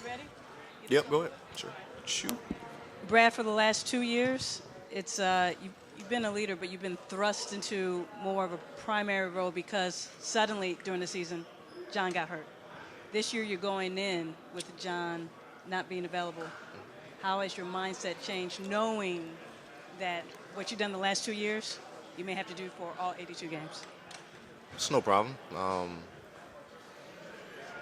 Ready? Yep, go ahead. Sure. Shoot. Brad, for the last 2 years, it's you've been a leader, but you've been thrust into more of a primary role because suddenly during the season, John got hurt. This year, you're going in with John not being available. How has your mindset changed, knowing that what you've done the last 2 years, you may have to do for all 82 games? It's no problem. I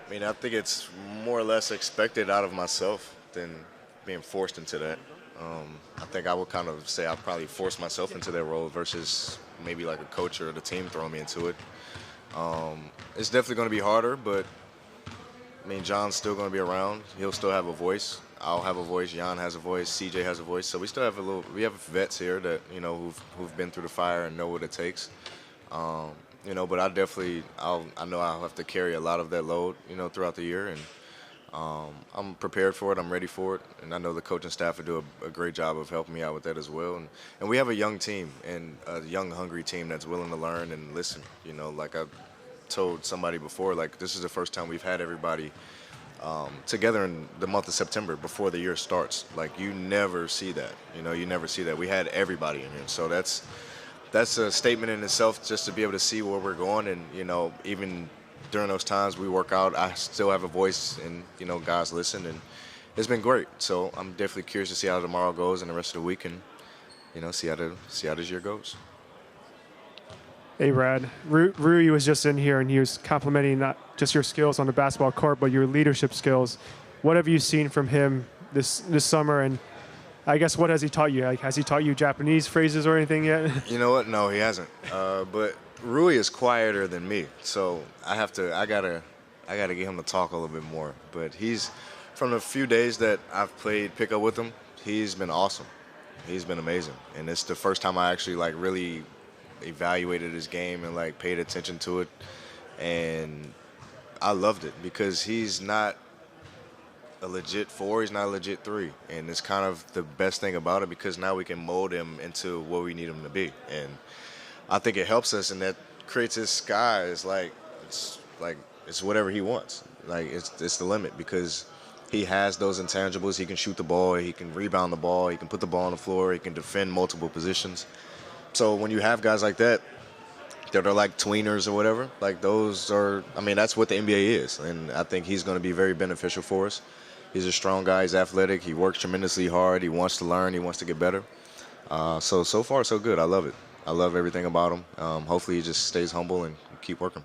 mean, I think it's more or less expected out of myself than being forced into that. I think I would kind of say I probably forced myself into that role versus maybe like a coach or the team throwing me into it. It's definitely going to be harder, but I mean, John's still going to be around. He'll still have a voice. I'll have a voice. Jan has a voice. CJ has a voice. So we still have we have vets here that, who've been through the fire and know what it takes. But I know I'll have to carry a lot of that load, throughout the year. And I'm prepared for it. I'm ready for it. And I know the coaching staff will do a great job of helping me out with that as well. And we have a young team and a young, hungry team that's willing to learn and listen. Like I told somebody before, like this is the first time we've had everybody together in the month of September before the year starts. Like you never see that. You never see that. We had everybody in here. So that's a statement in itself just to be able to see where we're going. And, even during those times we work out, I still have a voice and, guys listen. And it's been great. So I'm definitely curious to see how tomorrow goes and the rest of the week and, see how this year goes. Hey, Brad. Rui was just in here, and he was complimenting not just your skills on the basketball court, but your leadership skills. What have you seen from him this summer? And I guess what has he taught you? Like, has he taught you Japanese phrases or anything yet? You know what? No, he hasn't. But Rui is quieter than me, so I gotta get him to talk a little bit more. But he's, from the few days that I've played pickup with him, he's been awesome. He's been amazing, and it's the first time I actually really evaluated his game and paid attention to it, and I loved it because he's not a legit 4, he's not a legit 3, and it's kind of the best thing about it because now we can mold him into what we need him to be, and I think it helps us, and that creates his sky. It's whatever he wants. It's the limit because he has those intangibles. He can shoot the ball, he can rebound the ball, he can put the ball on the floor, he can defend multiple positions. So when you have guys like that are like tweeners or whatever, that's what the NBA is. And I think he's going to be very beneficial for us. He's a strong guy. He's athletic. He works tremendously hard. He wants to learn. He wants to get better. So far, so good. I love it. I love everything about him. Hopefully he just stays humble and keep working.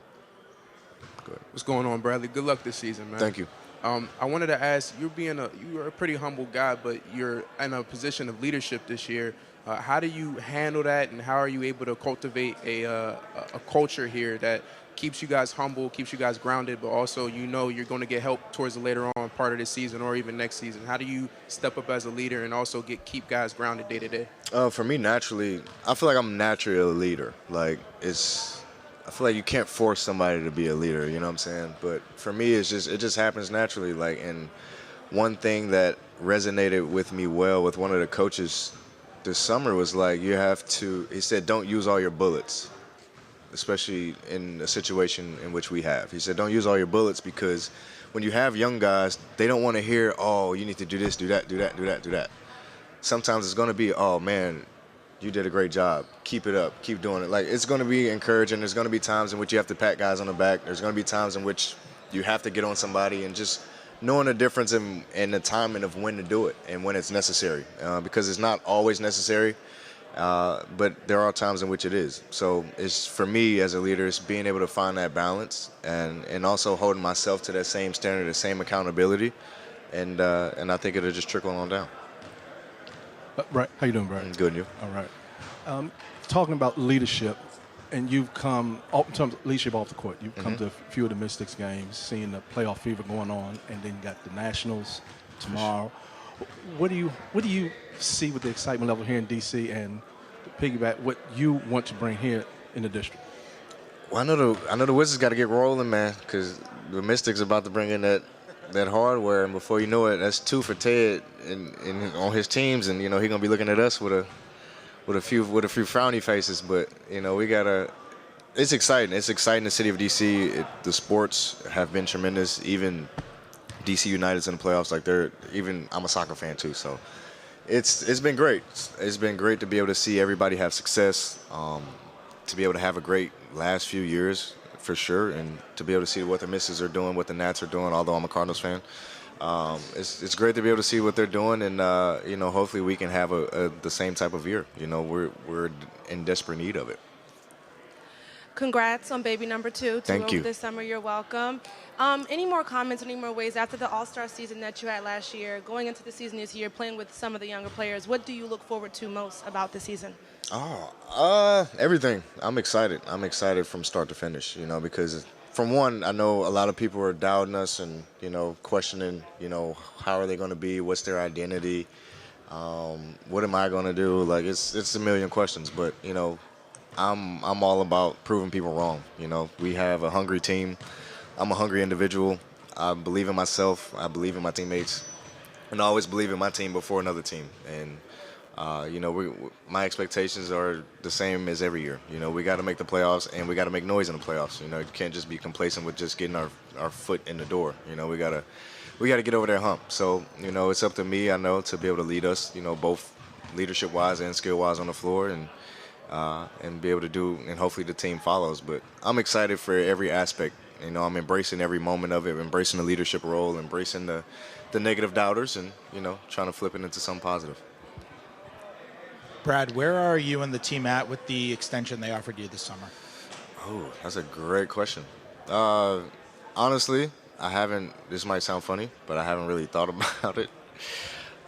Good. What's going on, Bradley? Good luck this season, man. Thank you. I wanted to ask, you're a pretty humble guy, but you're in a position of leadership this year. How do you handle that, and how are you able to cultivate a culture here that keeps you guys humble, keeps you guys grounded, but also you're going to get help towards the later on part of this season or even next season? How do you step up as a leader and also keep guys grounded day to day? For me, naturally, I feel like I'm naturally a leader. I feel like you can't force somebody to be a leader, you know what I'm saying? But for me, it just happens naturally. And one thing that resonated with me well with one of the coaches this summer was he said, don't use all your bullets, especially in a situation in which we have. He said, don't use all your bullets because when you have young guys, they don't want to hear, oh, you need to do this, do that, do that, do that, do that. Sometimes it's going to be, oh, man, you did a great job. Keep it up. Keep doing it. It's going to be encouraging. There's going to be times in which you have to pat guys on the back. There's going to be times in which you have to get on somebody, and just knowing the difference in the timing of when to do it and when it's necessary, because it's not always necessary, but there are times in which it is. So it's, for me as a leader, it's being able to find that balance and also holding myself to that same standard, the same accountability, and I think it'll just trickle on down. Right. How you doing, Brian? Good, and you? All right. Talking about leadership, and you've come, in terms of leadership off the court, you've come to a few of the Mystics games, seeing the playoff fever going on, and then you got the Nationals tomorrow. What do you see with the excitement level here in D.C. and piggyback what you want to bring here in the district? Well, I know the Wizards got to get rolling, man, because the Mystics are about to bring in that hardware, and before you know it, that's 2 for Ted and on his teams, and he's gonna be looking at us with a few frowny faces. But we gotta. It's exciting. It's exciting. The city of DC. The sports have been tremendous. Even DC United's in the playoffs. Like I'm a soccer fan too, so it's been great. It's been great to be able to see everybody have success, to be able to have a great last few years for sure, and to be able to see what the Misses are doing, what the Nats are doing. Although I'm a Cardinals fan, it's great to be able to see what they're doing, and hopefully we can have the same type of year. We're in desperate need of it. Congrats on baby number 2. Thank you. This summer, you're welcome. Any more comments, any more ways after the All-Star season that you had last year, going into the season this year, playing with some of the younger players, what do you look forward to most about the season? Everything. I'm excited. I'm excited from start to finish, because from one, I know a lot of people are doubting us and, questioning, how are they going to be? What's their identity? What am I going to do? Like, it's a million questions, but, I'm all about proving people wrong. We have a hungry team. I'm a hungry individual. I believe in myself. I believe in my teammates, and I always believe in my team before another team. And my expectations are the same as every year. We got to make the playoffs, and we got to make noise in the playoffs. You can't just be complacent with just getting our foot in the door. We got to get over that hump. So it's up to me, I know, to be able to lead us. Both leadership-wise and skill-wise on the floor, and be able to do, and hopefully the team follows. But I'm excited for every aspect. I'm embracing every moment of it, embracing the leadership role, embracing the negative doubters, and, trying to flip it into something positive. Brad, where are you and the team at with the extension they offered you this summer? Oh, that's a great question. Honestly, I haven't, this might sound funny, but I haven't really thought about it.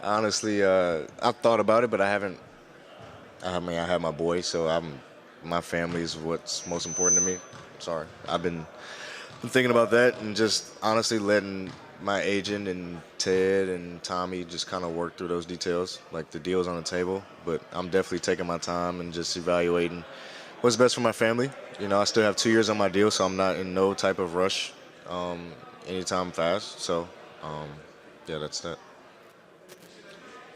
Honestly, I've thought about it, but I haven't. I have my boy, so my family is what's most important to me. Sorry. I've been thinking about that, and just honestly letting my agent and Ted and Tommy just kind of work through those details, like the deals on the table. But I'm definitely taking my time and just evaluating what's best for my family. I still have 2 years on my deal, so I'm not in no type of rush anytime fast. So, yeah, that's that.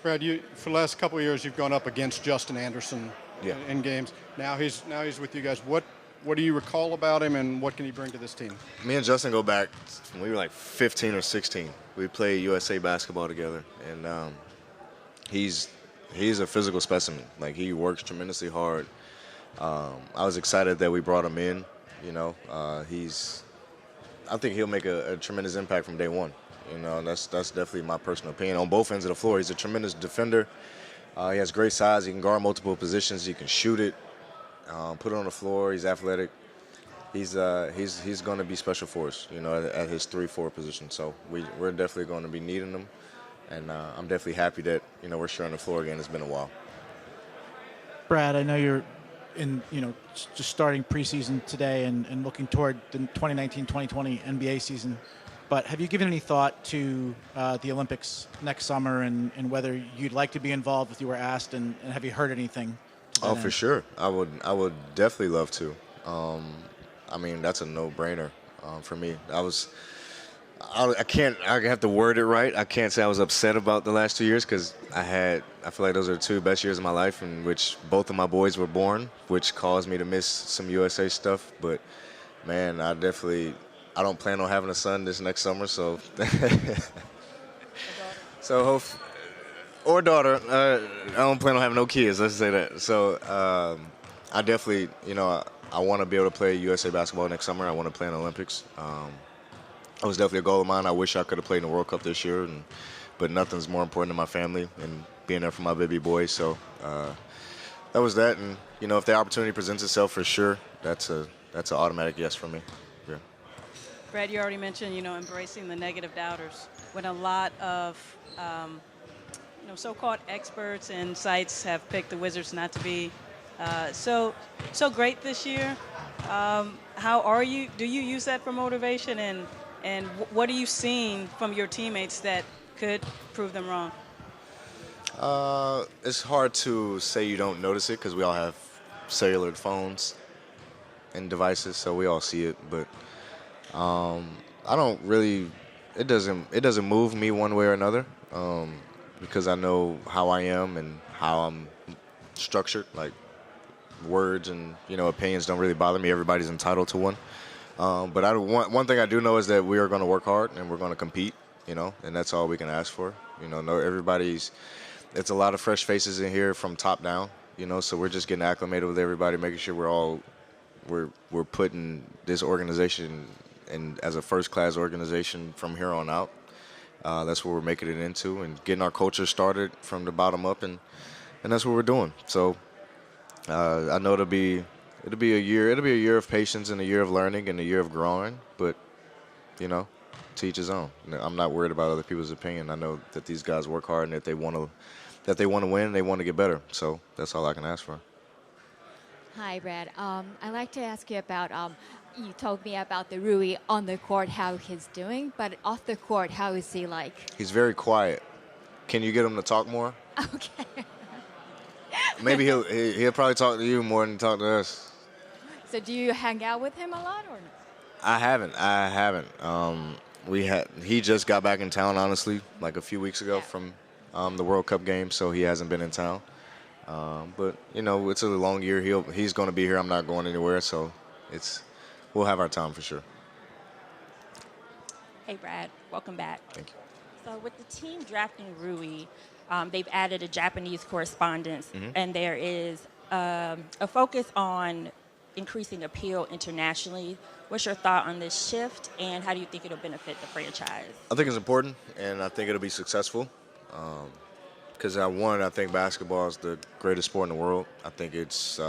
Brad, for the last couple of years, you've gone up against Justin Anderson in games. Now he's with you guys. What do you recall about him, and what can he bring to this team? Me and Justin go back when we were like 15 or 16. We played USA basketball together, and he's a physical specimen. Like, he works tremendously hard. I was excited that we brought him in. I think he'll make a tremendous impact from day one. That's definitely my personal opinion. On both ends of the floor, he's a tremendous defender. He has great size. He can guard multiple positions. He can shoot it, put it on the floor. He's athletic. He's going to be special for us, at his 3-4 position. So we're definitely going to be needing him, and I'm definitely happy that we're sharing the floor again. It's been a while. Brad, I know you're in just starting preseason today and looking toward the 2019-2020 NBA season. But have you given any thought to the Olympics next summer and whether you'd like to be involved if you were asked, and have you heard anything? Oh, for sure. I would definitely love to. That's a no-brainer for me. I have to word it right. I can't say I was upset about the last 2 years, because I feel like those are the 2 best years of my life, in which both of my boys were born, which caused me to miss some USA stuff. But, man, I don't plan on having a son this next summer, so or daughter. I don't plan on having no kids. Let's say that. So I definitely, I want to be able to play USA basketball next summer. I want to play in the Olympics. It was definitely a goal of mine. I wish I could have played in the World Cup this year, but nothing's more important than my family and being there for my baby boy. So that was that. And if the opportunity presents itself, for sure, that's an automatic yes for me. Yeah. Brad, you already mentioned, embracing the negative doubters. When a lot of, so-called experts and sites have picked the Wizards not to be so great this year, how are you? Do you use that for motivation? And what are you seeing from your teammates that could prove them wrong? It's hard to say you don't notice it, because we all have cellular phones and devices, so we all see it, but I don't really. It doesn't move me one way or another, because I know how I am and how I'm structured. Like, words and opinions don't really bother me. Everybody's entitled to one. But one thing I do know is that we are going to work hard and we're going to compete. and that's all we can ask for. No, it's a lot of fresh faces in here from top down, so we're just getting acclimated with everybody, making sure we're putting this organization and as a first-class organization from here on out. That's what we're making it into, and getting our culture started from the bottom up, and that's what we're doing. So I know it'll be a year of patience and a year of learning and a year of growing, but to each his own. I'm not worried about other people's opinion. I know that these guys work hard and that they want to win and they want to get better. So that's all I can ask for. Hi, Brad. I'd like to ask you about, you told me about the Rui on the court, how he's doing, but off the court, how is he like? He's very quiet. Can you get him to talk more? Okay. Maybe he'll probably talk to you more than talk to us. So do you hang out with him a lot or no? I haven't. He just got back in town, honestly, like a few weeks ago from the World Cup game, so he hasn't been in town. But it's a long year. He's going to be here. I'm not going anywhere, so we'll have our time for sure. Hey, Brad. Welcome back. Thank you. So with the team drafting Rui, they've added a Japanese correspondence, and there is a focus on increasing appeal internationally. What's your thought on this shift, and how do you think it'll benefit the franchise? I think it's important, and I think it'll be successful. Because I think basketball is the greatest sport in the world. I think it's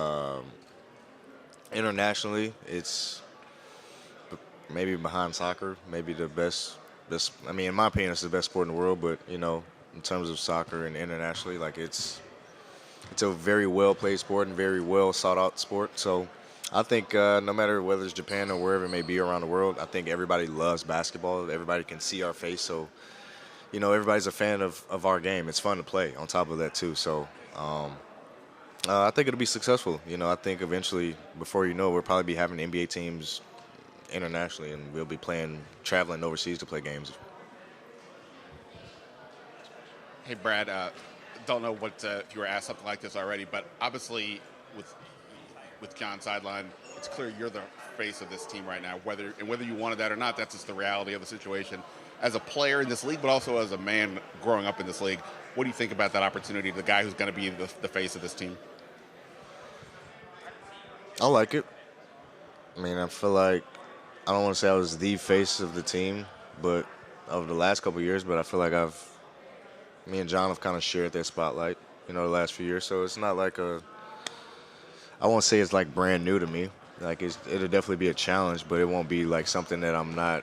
internationally, it's maybe behind soccer, maybe the best. I mean, in my opinion, it's the best sport in the world. But in terms of soccer and internationally, like it's a very well played sport and very well sought out sport. So I think no matter whether it's Japan or wherever it may be around the world, I think everybody loves basketball. Everybody can see our face, so everybody's a fan of our game. It's fun to play on top of that too. So I think it'll be successful. I think eventually, before we'll probably be having NBA teams internationally, and we'll be traveling overseas to play games. Hey, Brad, don't know if you were asked something like this already, but obviously with John sideline, it's clear you're the face of this team right now. Whether you wanted that or not, that's just the reality of the situation. As a player in this league, but also as a man growing up in this league, what do you think about that opportunity, the guy who's going to be the face of this team? I like it. I mean, I feel like, I don't want to say I was the face of the team, but over the last couple of years, but I feel like me and John have kind of shared that spotlight, the last few years. So it's not like I won't say it's like brand new to me. Like it'll definitely be a challenge, but it won't be like something that I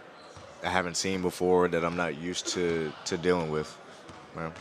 haven't seen before, that I'm not used to dealing with. Man.